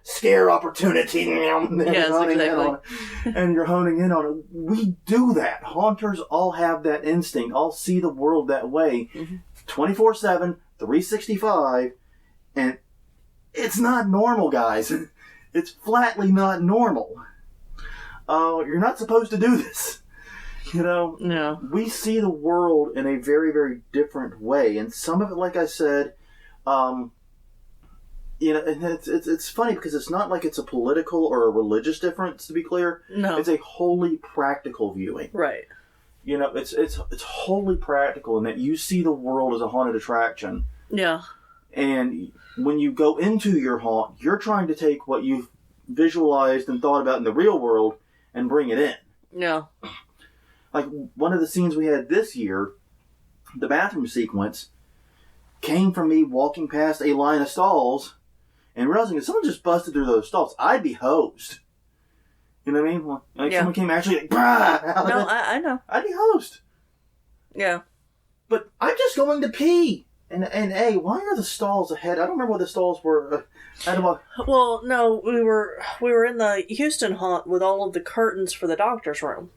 Scare opportunity. Yes, exactly. And you're honing in on it. We do that. Haunters all have that instinct. All see the world that way. 24/7, 365. And it's not normal, guys. It's flatly not normal. You're not supposed to do this. No. We see the world in a very, very different way. And some of it, like I said, and it's funny because it's not like it's a political or a religious difference, to be clear. No. It's a wholly practical viewing. Right. It's wholly practical in that you see the world as a haunted attraction. Yeah. And when you go into your haunt, you're trying to take what you've visualized and thought about in the real world and bring it in. Yeah. Like, one of the scenes we had this year, the bathroom sequence, came from me walking past a line of stalls and realizing if someone just busted through those stalls, I'd be hosed. You know what I mean? Like, someone came actually like, brah! No, I know. I'd be hosed. Yeah. But I'm just going to pee. And hey, why are the stalls ahead? I don't remember what the stalls were. Well, no, we were in the Houston haunt with all of the curtains for the doctor's room.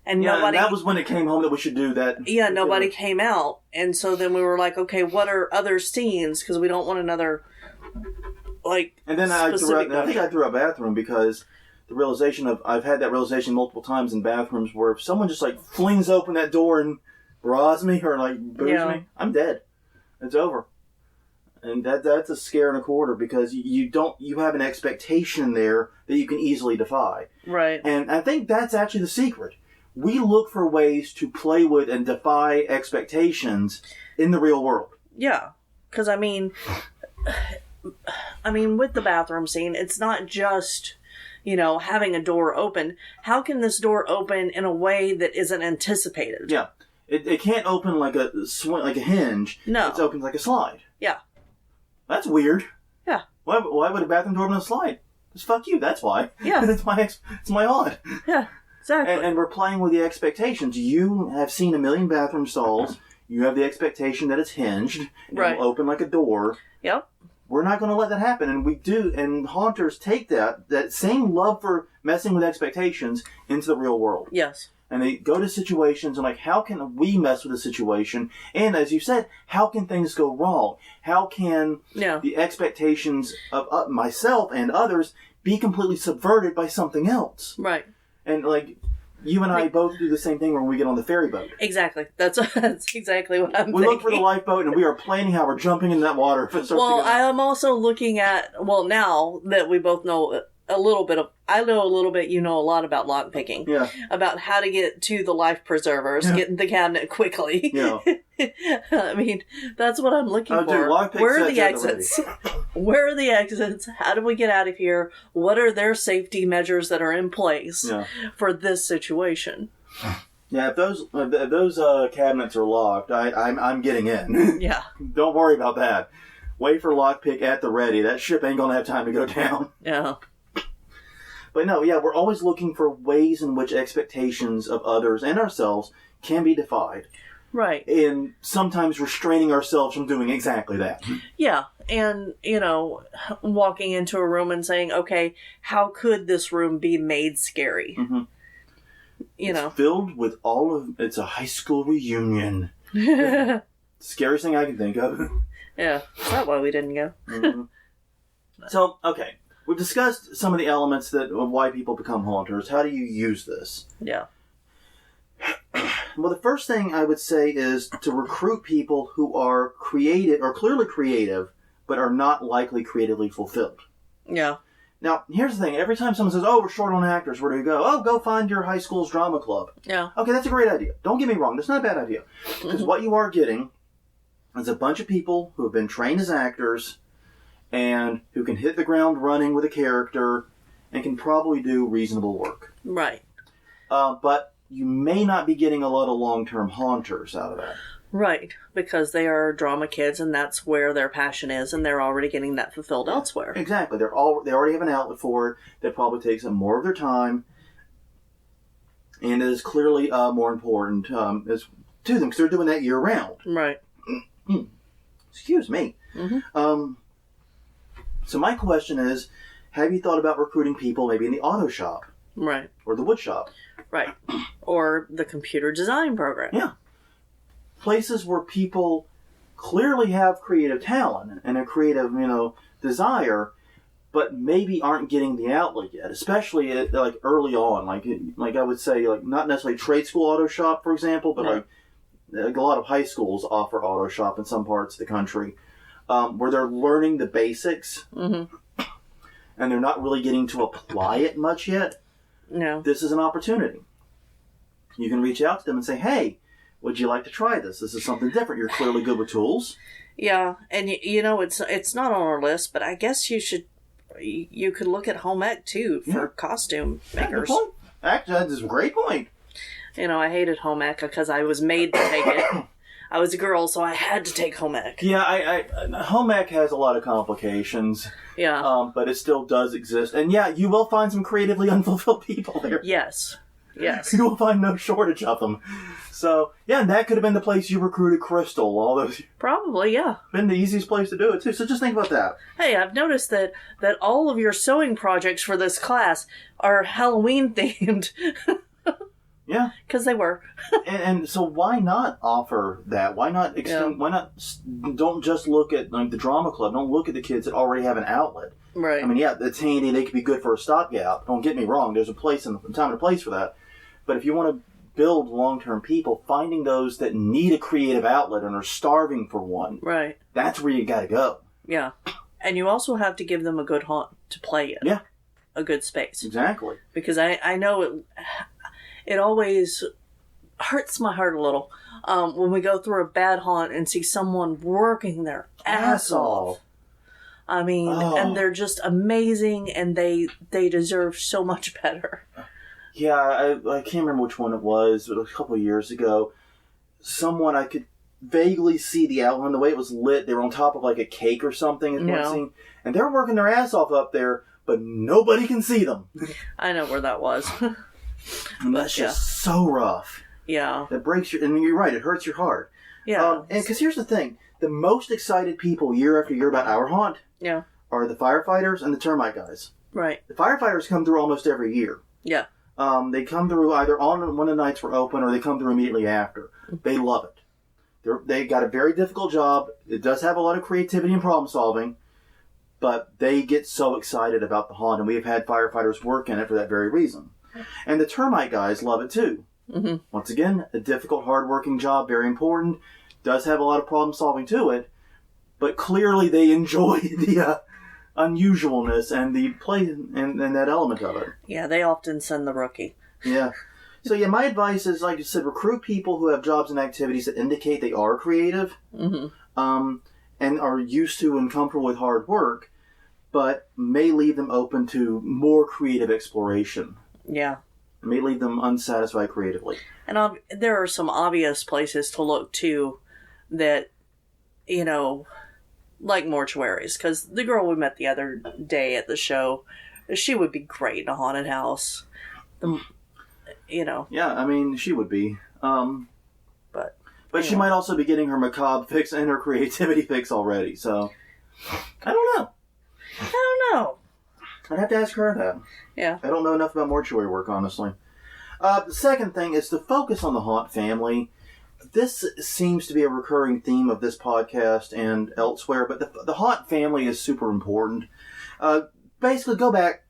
And nobody... that was when it came home that we should do that. Yeah, nobody came out. And so then we were like, okay, what are other scenes? Because we don't want another, And then I think I threw out bathroom because the realization of... I've had that realization multiple times in bathrooms where if someone just, flings open that door and bras me or, boos me, I'm dead. It's over. And that's a scare and a quarter because you have an expectation there that you can easily defy. Right. And I think that's actually the secret. We look for ways to play with and defy expectations in the real world. Yeah. Because, I mean, with the bathroom scene, it's not just, having a door open. How can this door open in a way that isn't anticipated? Yeah. It can't open like a hinge. No. It opens like a slide. Yeah. That's weird. Yeah. Why would a bathroom door open on a slide? Just fuck you, that's why. Yeah. It's my odd. Yeah, exactly. And we're playing with the expectations. You have seen a million bathroom stalls. You have the expectation that it's hinged. Right. It'll open like a door. Yep. We're not going to let that happen. And we do. And haunters take that same love for messing with expectations into the real world. Yes. And they go to situations and how can we mess with a situation? And as you said, how can things go wrong? How can the expectations of myself and others be completely subverted by something else? Right. And you and I both do the same thing when we get on the ferry boat. Exactly. That's exactly what I'm thinking. We look for the lifeboat and we are planning how we're jumping in that water. I am also looking at, now that we both know a little bit of, I know a little bit, you know a lot about lockpicking. Yeah. About how to get to the life preservers, get in the cabinet quickly. Yeah. That's what I'm looking for. Where are the exits? Where are the exits? How do we get out of here? What are their safety measures that are in place for this situation? Yeah, if those cabinets are locked, I'm getting in. Yeah. Don't worry about that. Wait for lockpick at the ready. That ship ain't gonna have time to go down. Yeah. But no, we're always looking for ways in which expectations of others and ourselves can be defied. Right. And sometimes restraining ourselves from doing exactly that. Yeah. And, walking into a room and saying, okay, how could this room be made scary? Mm-hmm. It's filled with it's a high school reunion. Scariest thing I can think of. Yeah. Is that why we didn't go? Mm-hmm. So, okay. We've discussed some of the elements of why people become haunters. How do you use this? Yeah. Well, the first thing I would say is to recruit people who are creative or clearly creative, but are not likely creatively fulfilled. Yeah. Now, here's the thing. Every time someone says, oh, we're short on actors, where do you go? Oh, go find your high school's drama club. Yeah. Okay, that's a great idea. Don't get me wrong. That's not a bad idea. Because what you are getting is a bunch of people who have been trained as actors and who can hit the ground running with a character and can probably do reasonable work. Right. But you may not be getting a lot of long-term haunters out of that. Right, because they are drama kids, and that's where their passion is, and they're already getting that fulfilled elsewhere. Exactly. They already have an outlet for it that probably takes up more of their time, and is clearly more important to them because they're doing that year round. Right. Excuse me. Mm-hmm. So my question is, have you thought about recruiting people maybe in the auto shop? Right. Or the wood shop? Right. Or the computer design program. Yeah. Places where people clearly have creative talent and a creative, desire, but maybe aren't getting the outlet yet, especially like early on. Like I would say, like not necessarily trade school auto shop, for example, but like a lot of high schools offer auto shop in some parts of the country, where they're learning the basics, and they're not really getting to apply it much yet. No. This is an opportunity. You can reach out to them and say, hey, would you like to try this? This is something different. You're clearly good with tools. Yeah, and it's not on our list, but I guess you could look at home ec too for costume makers. Good point. Actually, that's a great point. I hated home ec because I was made to take it. I was a girl, so I had to take home ec. Yeah, I home ec has a lot of complications. Yeah. But it still does exist. And yeah, you will find some creatively unfulfilled people there. Yes. You will find no shortage of them. So, yeah, and that could have been the place you recruited Crystal. All those. Probably, yeah. Been the easiest place to do it, too. So just think about that. Hey, I've noticed that all of your sewing projects for this class are Halloween themed. Yeah. Because they were. and so why not offer that? Why not extend? Why not? Don't just look at the drama club. Don't look at the kids that already have an outlet. Right. I mean, yeah, it's handy. They could be good for a stopgap. Don't get me wrong. There's a place and time and a place for that. But if you want to build long-term people, finding those that need a creative outlet and are starving for one, right? That's where you got to go. Yeah, and you also have to give them a good haunt to play in. Yeah, a good space. Exactly. Because I know it always hurts my heart a little when we go through a bad haunt and see someone working their ass off. I mean, and they're just amazing, and they deserve so much better. Yeah, I can't remember which one it was, but a couple of years ago, someone I could vaguely see the outline, the way it was lit. They were on top of like a cake or something, is one scene, and they're working their ass off up there, but nobody can see them. I know where that was. And that's just so rough. Yeah. That breaks your, and you're right, it hurts your heart. Yeah. And because here's the thing, the most excited people year after year about our haunt are the firefighters and the termite guys. Right. The firefighters come through almost every year. Yeah. They come through either on when the nights were open or they come through immediately after. They love it. They got a very difficult job. It does have a lot of creativity and problem solving, but they get so excited about the haunt, and we have had firefighters work in it for that very reason. And the termite guys love it too. Mm-hmm. Once again, a difficult, hard-working job, very important. Does have a lot of problem solving to it, but clearly they enjoy the unusualness and the play and that element of it. Yeah, they often send the rookie. Yeah. So yeah, my advice is, like you said, recruit people who have jobs and activities that indicate they are creative, and are used to and comfortable with hard work, but may leave them open to more creative exploration. Yeah. It may leave them unsatisfied creatively. And there are some obvious places to look too that, like mortuaries, because the girl we met the other day at the show, she would be great in a haunted house. Yeah, I mean, she would be. But she might also be getting her macabre fix and her creativity fix already, so I don't know. I'd have to ask her that. Yeah. I don't know enough about mortuary work, honestly. The second thing is to focus on the haunt family. This seems to be a recurring theme of this podcast and elsewhere, but the haunt family is super important. Basically, go back.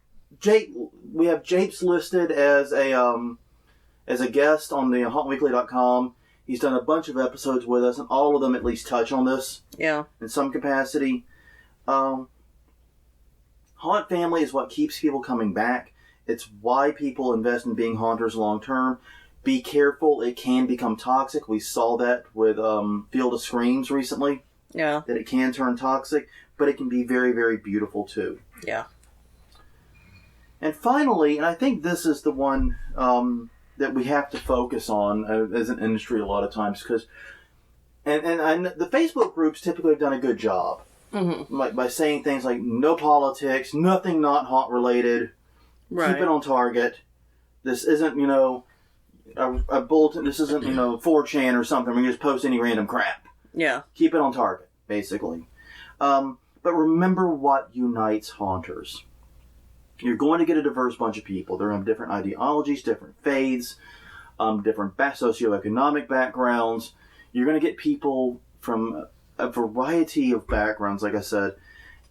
We have Japes listed as a guest on the hauntweekly.com. He's done a bunch of episodes with us, and all of them at least touch on this. Yeah. In some capacity. Haunt family is what keeps people coming back. It's why people invest in being haunters long term. Be careful, it can become toxic. We saw that with Field of Screams recently. Yeah. That it can turn toxic, but it can be very, very beautiful too. Yeah. And finally, and I think this is the one that we have to focus on as an industry a lot of times, because and the Facebook groups typically have done a good job. Mm-hmm. By saying things like no politics, nothing not haunt related, Right. keep it on target. This isn't, a bulletin. This isn't, 4chan or something where you just post any random crap. Yeah. Keep it on target, basically. But remember what unites haunters. You're going to get a diverse bunch of people. They're going to have different ideologies, different faiths, different socioeconomic backgrounds. You're going to get people from a variety of backgrounds, like I said,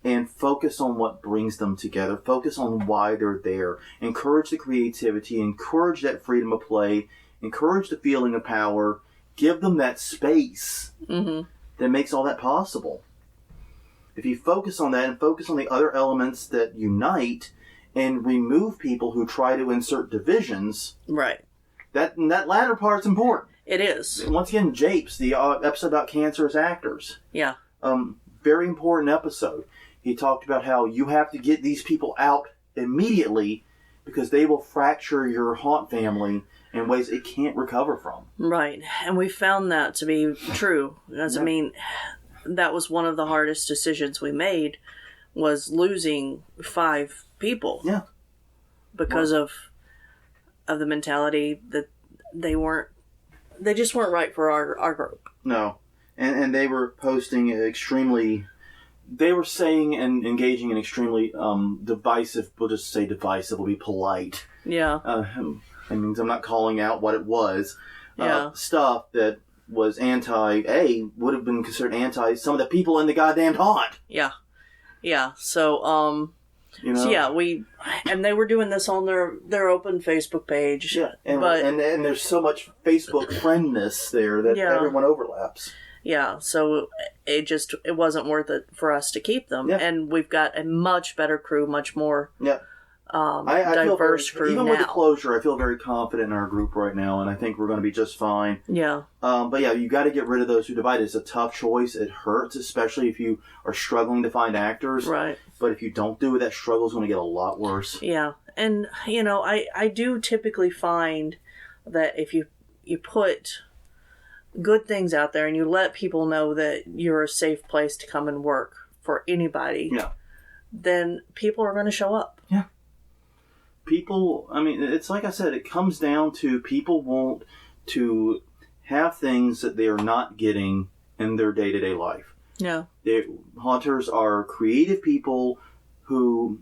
and focus on what brings them together. Focus on why they're there. Encourage the creativity. Encourage that freedom of play. Encourage the feeling of power. Give them that space that makes all that possible. If you focus on that and focus on the other elements that unite and remove people who try to insert divisions, Right. that latter part's important. It is. Once again, Japes, the episode about cancerous actors. Yeah. Very important episode. He talked about how you have to get these people out immediately because they will fracture your haunt family in ways it can't recover from. Right. And we found that to be true. I mean, that was one of the hardest decisions we made, was losing 5 people. Yeah. Because of the mentality that they just weren't right for our group. No. And they were posting they were saying and engaging in extremely divisive, we'll just say divisive, we'll be polite. Yeah. It means I'm not calling out what it was. Yeah. Stuff that was would have been considered anti some of the people in the goddamn haunt. Yeah. Yeah. So, So yeah, and they were doing this on their open Facebook page. Yeah, and there's so much Facebook friendness there that everyone overlaps. Yeah, so it wasn't worth it for us to keep them, and we've got a much better crew, much more diverse crew even now. With the closure, I feel very confident in our group right now, and I think we're going to be just fine. Yeah. But yeah, you got to get rid of those who divide. It's a tough choice. It hurts, especially if you are struggling to find actors. Right. But if you don't do it, that struggle is going to get a lot worse. Yeah, and I do typically find that if you put good things out there and you let people know that you're a safe place to come and work for anybody, then people are going to show up. Yeah. People, I mean, it's like I said, it comes down to people want to have things that they are not getting in their day-to-day life. Yeah. Haunters are creative people who,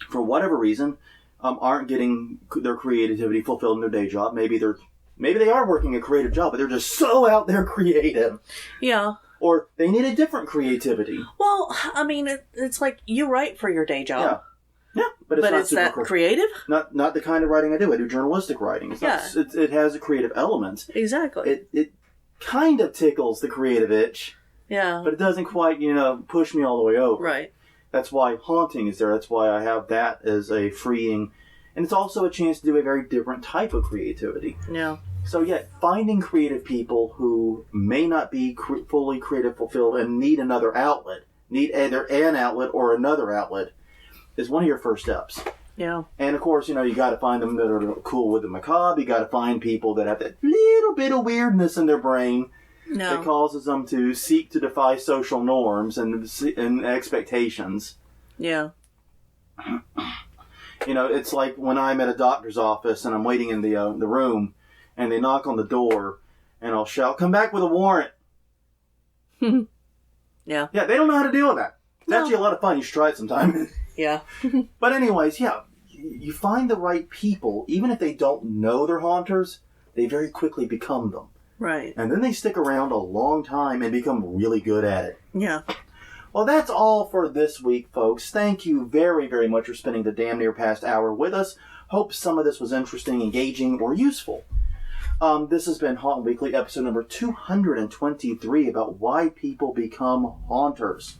for whatever reason, aren't getting their creativity fulfilled in their day job. Maybe they are working a creative job, but they're just so out there creative. Yeah. Or they need a different creativity. Well, I mean, it's like you write for your day job. Yeah, but it's not it's that creative? Not the kind of writing I do. I do journalistic writing. It has a creative element. Exactly. It kind of tickles the creative itch. Yeah. But it doesn't quite, push me all the way over. Right. That's why haunting is there. That's why I have that as a freeing. And it's also a chance to do a very different type of creativity. Yeah. So, finding creative people who may not be fully creative fulfilled and need another outlet, need either an outlet or another outlet, is one of your first steps. Yeah. And, of course, you got to find them that are cool with the macabre. You got to find people that have that little bit of weirdness in their brain. No. That causes them to seek to defy social norms and expectations. Yeah. It's like when I'm at a doctor's office and I'm waiting in the room, and they knock on the door, and I'll shout, "Come back with a warrant." Yeah. Yeah, they don't know how to deal with that. It's actually a lot of fun. You should try it sometime. Yeah. But anyways, you find the right people, even if they don't know they're haunters, they very quickly become them. Right. And then they stick around a long time and become really good at it. Yeah. Well, that's all for this week, folks. Thank you very, very much for spending the damn near past hour with us. Hope some of this was interesting, engaging, or useful. This has been Haunt Weekly, episode number 223, about why people become haunters.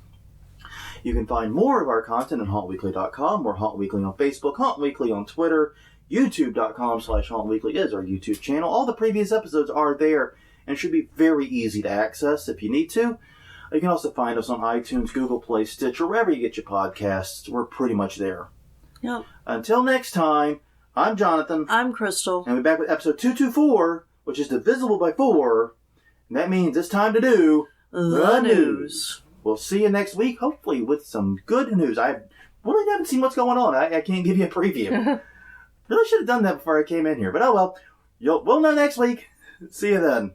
You can find more of our content at hauntweekly.com. We're Haunt Weekly on Facebook, Haunt Weekly on Twitter. YouTube.com/HauntWeekly is our YouTube channel. All the previous episodes are there and should be very easy to access if you need to. You can also find us on iTunes, Google Play, Stitcher, wherever you get your podcasts. We're pretty much there. Yep. Until next time, I'm Jonathan. I'm Crystal. And we're back with episode 224, which is divisible by 4. And that means it's time to do The news. We'll see you next week, hopefully with some good news. I really haven't seen what's going on. I can't give you a preview. Really should have done that before I came in here. But oh well. We'll know next week. See you then.